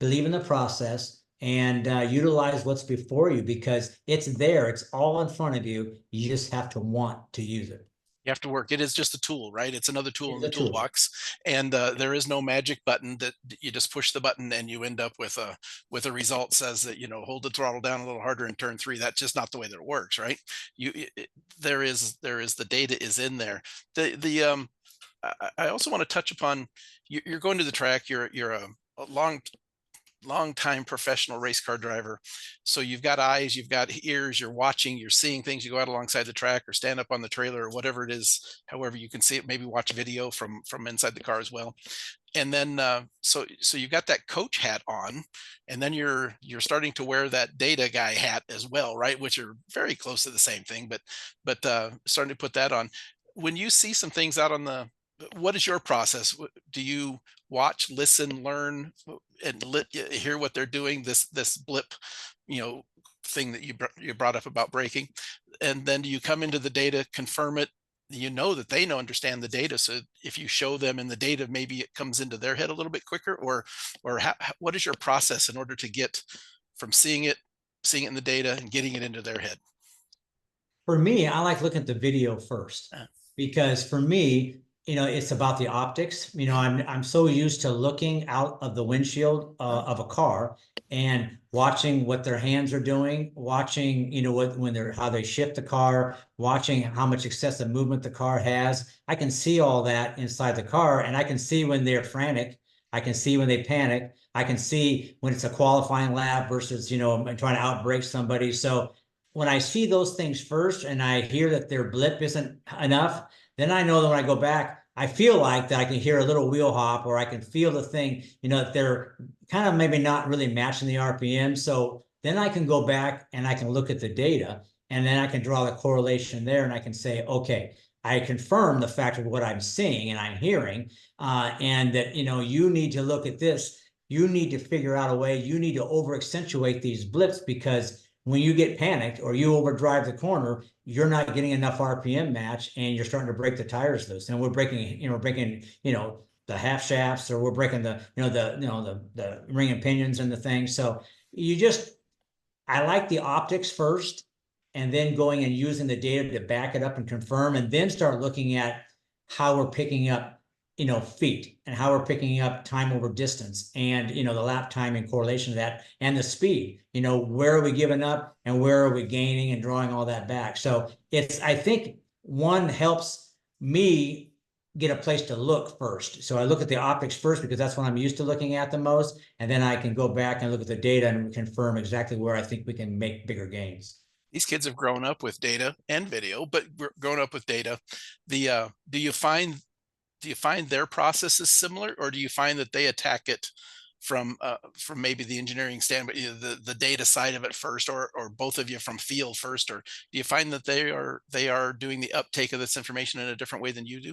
believe in the process, and utilize what's before you because it's there. It's all in front of you. You just have to want to use it. You have to work. It is just a tool, right? It's another tool in It's the a tool. toolbox, and there is no magic button that you just push the button and you end up with a result says that hold the throttle down a little harder in turn 3. That's just not the way that it works, right? There is the data is in there. I also want to touch upon you're going to the track. You're a long time professional race car driver, so you've got eyes, you've got ears, you're watching, you're seeing things. You go out alongside the track or stand up on the trailer or whatever it is, however you can see it, maybe watch video from inside the car as well. And then so you've got that coach hat on, and then you're starting to wear that data guy hat as well, right, which are very close to the same thing, but starting to put that on. When you see some things out on the, what is your process? Do you watch, listen, learn, and hear what they're doing? This blip, thing that you brought up about braking, and then do you come into the data, confirm it? That they understand the data. So if you show them in the data, maybe it comes into their head a little bit quicker. Or what is your process in order to get from seeing it in the data and getting it into their head? For me, I like looking at the video first because for me, it's about the optics. I'm so used to looking out of the windshield of a car and watching what their hands are doing, watching, how they shift the car, watching how much excessive movement the car has. I can see all that inside the car and I can see when they're frantic. I can see when they panic. I can see when it's a qualifying lap versus, trying to outbrake somebody. So when I see those things first and I hear that their blip isn't enough, then I know that when I go back, I feel like that I can hear a little wheel hop or I can feel the thing, that they're kind of maybe not really matching the RPM. So then I can go back and I can look at the data and then I can draw the correlation there and I can say, okay, I confirm the fact of what I'm seeing and I'm hearing, and that, you need to look at this. You need to figure out a way. You need to over accentuate these blips because when you get panicked or you overdrive the corner, you're not getting enough RPM match and you're starting to break the tires loose. And we're breaking, the half shafts or we're breaking the ring and pinions and the thing. So I like the optics first and then going and using the data to back it up and confirm and then start looking at how we're picking up feet and how we're picking up time over distance and, the lap time in correlation to that and the speed, where are we giving up and where are we gaining and drawing all that back. So I think one helps me get a place to look first. So I look at the optics first because that's what I'm used to looking at the most. And then I can go back and look at the data and confirm exactly where I think we can make bigger gains. These kids have grown up with data and video, but we're grown up with data. Do you find their process is similar, or do you find that they attack it from maybe the engineering standpoint, the data side of it first, or both of you from field first, or do you find that they are doing the uptake of this information in a different way than you do?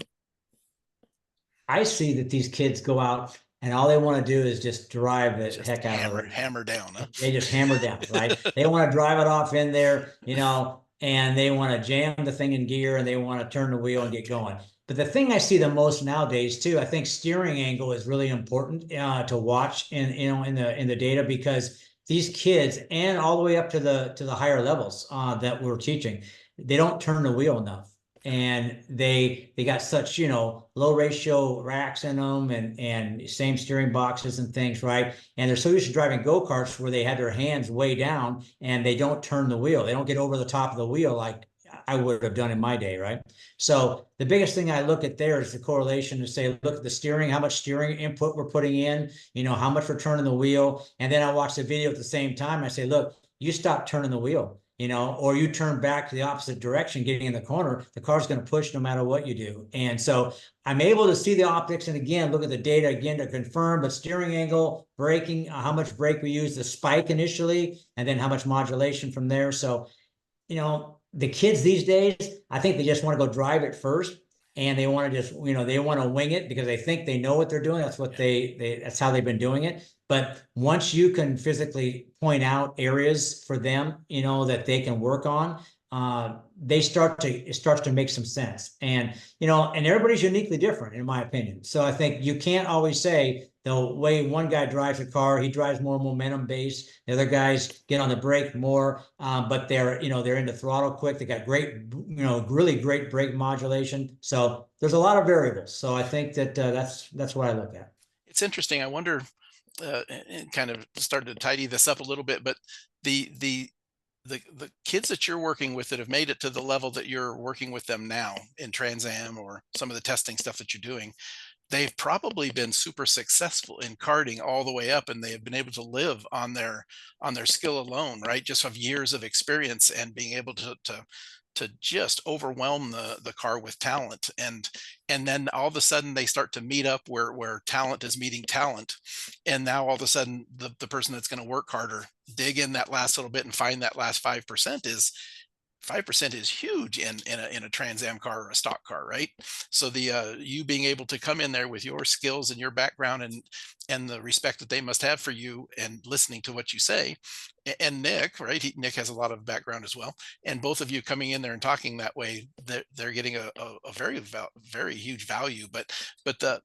I see that these kids go out and all they want to do is just drive the heck out of it. Hammer down. Huh? They just hammer down, right? They want to drive it off in there, and they want to jam the thing in gear and they want to turn the wheel and get going. But the thing I see the most nowadays too, I think steering angle is really important to watch in the data because these kids, and all the way up to the higher levels that we're teaching, they don't turn the wheel enough. And they got such, low ratio racks in them, and same steering boxes and things, right? And they're so used to driving go-karts where they had their hands way down and they don't turn the wheel. They don't get over the top of the wheel like I would have done in my day, right? So the biggest thing I look at there is the correlation to say, look at the steering, how much steering input we're putting in, how much we're turning the wheel. And then I watch the video at the same time. I say, look, you stop turning the wheel, or you turn back to the opposite direction, getting in the corner, the car's going to push no matter what you do. And so I'm able to see the optics and again, look at the data again to confirm, but steering angle, braking, how much brake we use, the spike initially, and then how much modulation from there. So, the kids these days, I think they just want to go drive it first, and they want to just, they want to wing it because they think they know what they're doing. That's what that's how they've been doing it. But once you can physically point out areas for them, that they can work on, it starts to make some sense. And, and everybody's uniquely different, in my opinion. So I think you can't always say the way one guy drives a car, he drives more momentum based. The other guys get on the brake more, but they're into throttle quick. They got great, really great brake modulation. So there's a lot of variables. So I think that that's what I look at. It's interesting. I wonder, and kind of started to tidy this up a little bit, but the kids that you're working with that have made it to the level that you're working with them now in Trans Am or some of the testing stuff that you're doing, they've probably been super successful in karting all the way up, and they have been able to live on their skill alone, right? Just of years of experience and being able to just overwhelm the car with talent. And then all of a sudden they start to meet up where talent is meeting talent. And now all of a sudden the person that's going to work harder, dig in that last little bit and find that last 5% is 5% is huge in a Trans Am car or a stock car, right? So you being able to come in there with your skills and your background and the respect that they must have for you and listening to what you say, and Nick, right? Nick has a lot of background as well, and both of you coming in there and talking that way, they're getting a very huge value. But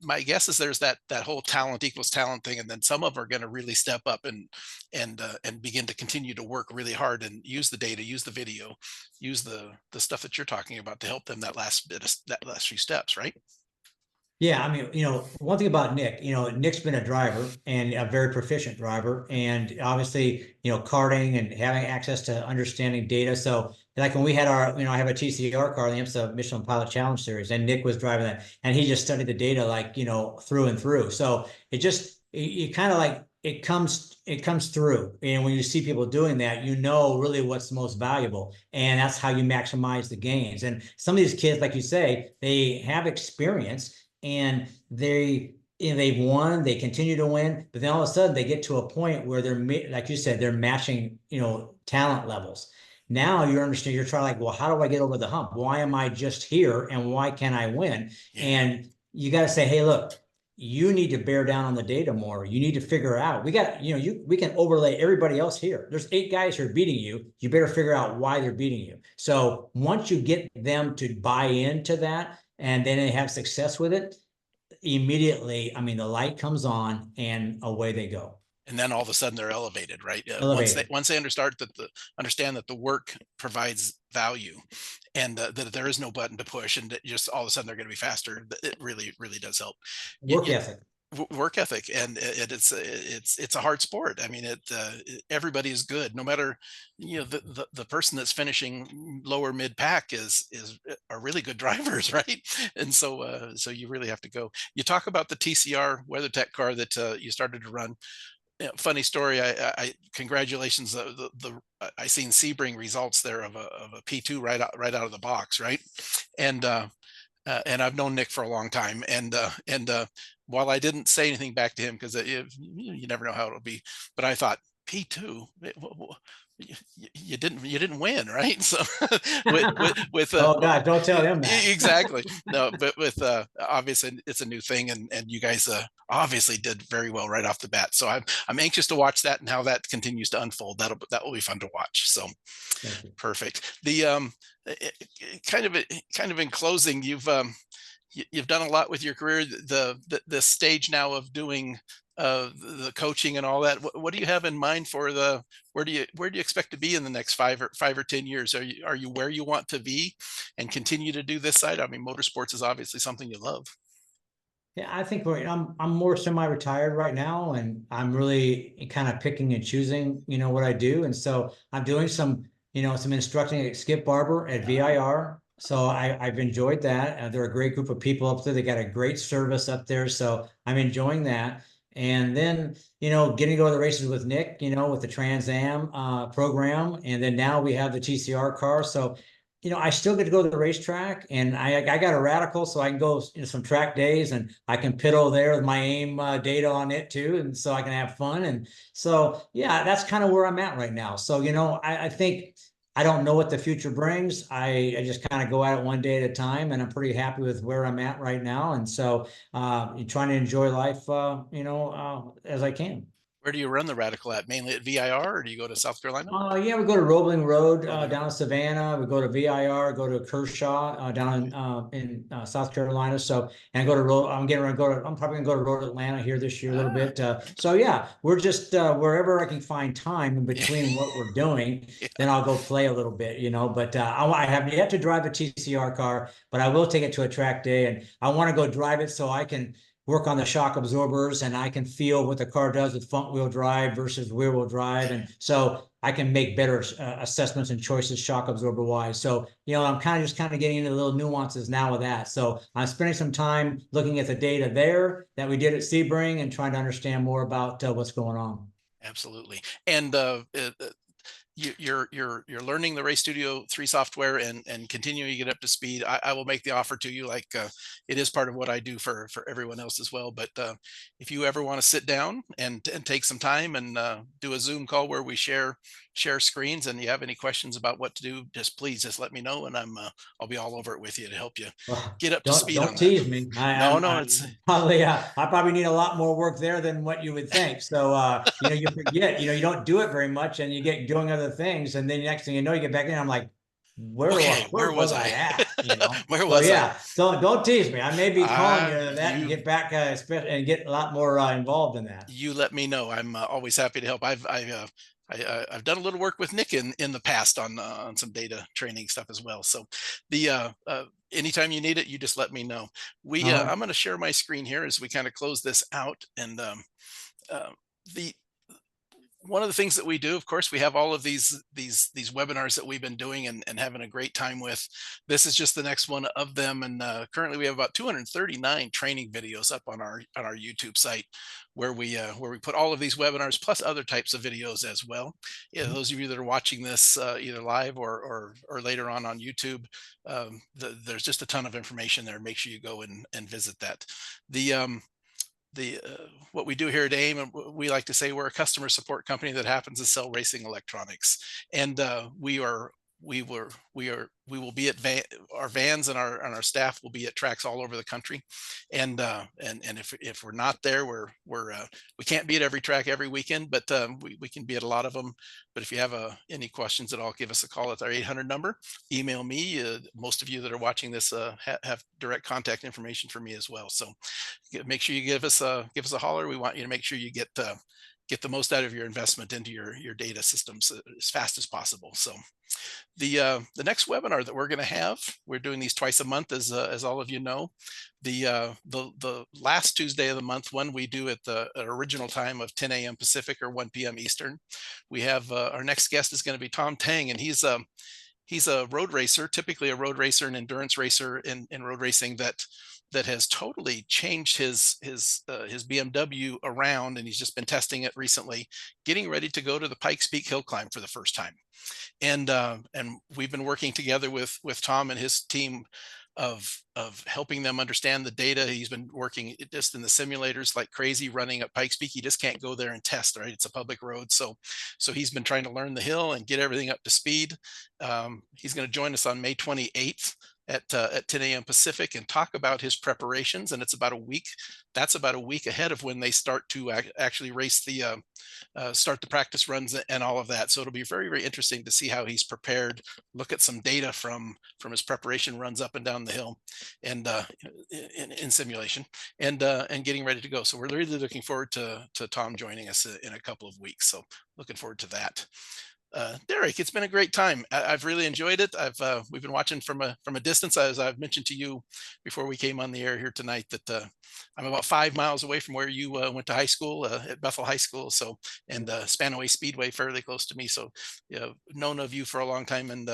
my guess is there's that whole talent equals talent thing, and then some of them are going to really step up and begin to continue to work really hard and use the data, use the video, use the stuff that you're talking about to help them that last few steps, right? Yeah, I mean, one thing about Nick, Nick's been a driver and a very proficient driver, and obviously, karting and having access to understanding data. So, like when we had I have a TCR car, the IMSA Michelin Pilot Challenge Series, and Nick was driving that, and he just studied the data like, through and through. So it kind of like it comes through, and when you see people doing that, really what's the most valuable, and that's how you maximize the gains. And some of these kids, like you say, they have experience and they've won, they continue to win, but then all of a sudden they get to a point where like you said, they're matching, talent levels. Now you understand, you're trying like, well, how do I get over the hump? Why am I just here and why can I win? Yeah. And you got to say, hey, look, you need to bear down on the data more. You need to figure out, we can overlay everybody else here. There's 8 guys who are beating you. You better figure out why they're beating you. So once you get them to buy into that, and then they have success with it, immediately, I mean, the light comes on and away they go. And then all of a sudden they're elevated, right? Elevated. Once they understand that the work provides value, and that there is no button to push, and that just all of a sudden they're going to be faster. It really, really does help. Work ethic. Work ethic, and it's a hard sport. I mean, everybody is good, no matter the person that's finishing lower mid pack are really good drivers, right? And so you really have to go. You talk about the TCR WeatherTech car that you started to run. Funny story. I congratulations. I seen Sebring results there of a P2 right out of the box, right? And I've known Nick for a long time, and while I didn't say anything back to him because you never know how it'll be, but I thought P2, you didn't win, right? So with oh God, don't tell him that. Exactly. No, but with obviously it's a new thing, and you guys obviously did very well right off the bat. So I'm anxious to watch that and how that continues to unfold. That will be fun to watch. So perfect. The kind of in closing, you've done a lot with your career. The stage now of doing the coaching and all that. What do you have in mind for the where do you expect to be in the next 5 or 10 years? Are you where you want to be and continue to do this side? I mean, motorsports is obviously something you love. Yeah, I think I'm more semi-retired right now, and I'm really kind of picking and choosing, what I do. And so I'm doing some instructing at Skip Barber at VIR. So I've enjoyed that. They're a great group of people up there. They got a great service up there. So I'm enjoying that. And then, getting to go to the races with Nick, with the Trans Am program. And then now we have the TCR car. So I still get to go to the racetrack, and I got a Radical, so I can go some track days, and I can piddle there with my aim data on it too, and so I can have fun. And so yeah, that's kind of where I'm at right now. So I think I don't know what the future brings. I just kind of go at it one day at a time, and I'm pretty happy with where I'm at right now. And so trying to enjoy life, as I can. Where do you run the Radical at? Mainly at VIR, or do you go to South Carolina? Yeah, we go to Roebling Road Roebling down in Road. Savannah. We go to VIR, go to Kershaw down in South Carolina. So, and go to Road. I'm getting ready to go to. I'm probably gonna go to Road Atlanta here this year a little bit. So yeah, we're just wherever I can find time in between what we're doing, Yeah. then I'll go play a little bit. But I have yet to drive a TCR car, but I will take it to a track day, and I want to go drive it so I can work on the shock absorbers, and I can feel what the car does with front wheel drive versus rear wheel drive. And so I can make better assessments and choices shock absorber wise. So, I'm just kind of getting into the little nuances now with that. So I'm spending some time looking at the data there that we did at Sebring and trying to understand more about what's going on. Absolutely. And you're learning the Race Studio 3 software and continuing to get up to speed. I will make the offer to you, like it is part of what I do for everyone else as well. But if you ever want to sit down and take some time and do a Zoom call where we share screens, and you have any questions about what to do, please just let me know, and I'll be all over it with you to help you Well, get up to don't speed don't on that. tease me. No, no, it's I probably need a lot more work there than what you would think. So you forget, you don't do it very much, and you get doing other things, and then next thing you know, you get back in. I'm like, okay. where Where was was I I? at? Where So was I? yeah, don't tease me. I may be calling you to that and You get back and get a lot more involved in that. you let me know. I'm always happy to help. I've done a little work with Nick in the past on some data training stuff as well. So the anytime you need it, you just let me know. We All right. I'm going to share my screen here as we kind of close this out. And uh, the one of the things that we do, of course, we have all of these webinars that we've been doing and having a great time with. This is just the next one of them, and currently we have about 239 training videos up on our YouTube site, where we put all of these webinars plus other types of videos as well. Yeah, those of you that are watching this either live or later on YouTube, there's just a ton of information there. Make sure you go and visit that. The what we do here at AIM, and we like to say we're a customer support company that happens to sell racing electronics, and we will be at our vans and our staff will be at tracks all over the country, and if we're not there, we can't be at every track every weekend, but we can be at a lot of them. But if you have any questions at all, give us a call at our 800 number. Email me. Most of you that are watching this have direct contact information for me as well. So make sure you give us a holler. We want you to make sure you get the most out of your investment into your data systems as fast as possible. So the next webinar that we're going to have, we're doing these twice a month, as all of you know. The last Tuesday of the month, one we do at the original time of 10 a.m. Pacific or 1 p.m. Eastern. We have our next guest is going to be Tom Tang, and he's a road racer, typically a road racer, an endurance racer in road racing that has totally changed his BMW around, and he's just been testing it recently, getting ready to go to the Pikes Peak Hill Climb for the first time. And we've been working together with Tom and his team of helping them understand the data. He's been working just in the simulators like crazy, running up Pikes Peak. He just can't go there and test, right? It's a public road. So he's been trying to learn the hill and get everything up to speed. He's going to join us on May 28th at 10 a.m. Pacific and talk about his preparations. And it's about a week. That's about a week ahead of when they start to actually race start the practice runs and all of that. So it'll be very, very interesting to see how he's prepared. Look at some data from his preparation runs up and down the hill, and in simulation, and getting ready to go. So we're really looking forward to Tom joining us in a couple of weeks. So looking forward to that. Derek, it's been a great time. I've really enjoyed it. We've been watching from a distance, as I've mentioned to you before we came on the air here tonight, that I'm about 5 miles away from where you went to high school, at Bethel High School. So, and Spanaway Speedway, fairly close to me. So, known of you for a long time, and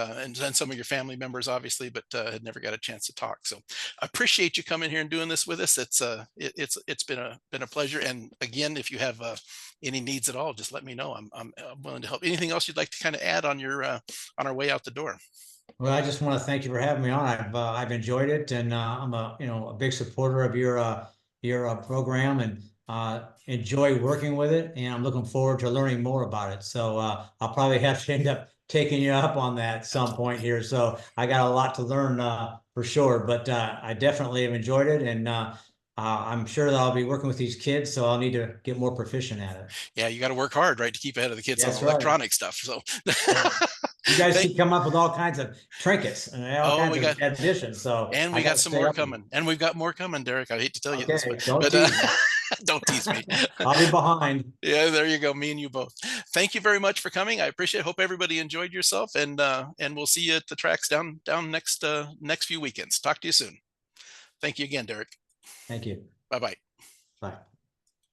some of your family members, obviously, but had never got a chance to talk. So, I appreciate you coming here and doing this with us. It's been a pleasure. And again, if you have any needs at all, just let me know. I'm willing to help. Anything else you'd like to kind of add on on our way out the door? Well, I just want to thank you for having me on. I've enjoyed it, and I'm a big supporter of your program, and enjoy working with it. And I'm looking forward to learning more about it. So I'll probably have to end up taking you up on that at some point here. So I got a lot to learn for sure, but I definitely have enjoyed it, and I'm sure that I'll be working with these kids, so I'll need to get more proficient at it. Yeah, you got to work hard, right, to keep ahead of the kids on That's right. electronic stuff. So, Yeah. You guys thank, keep coming up with all kinds of trinkets and all oh, kinds of additions. So and I we got got to some stay more up. coming, and we've got more coming, Derek. I hate to tell you this, Okay, don't but tease me. don't tease me. I'll be behind. Yeah, there you go. Me and you both. Thank you very much for coming. I appreciate it. Hope everybody enjoyed yourself, and we'll see you at the tracks down next few weekends. Talk to you soon. Thank you again, Derek. Thank you. Bye bye. Bye.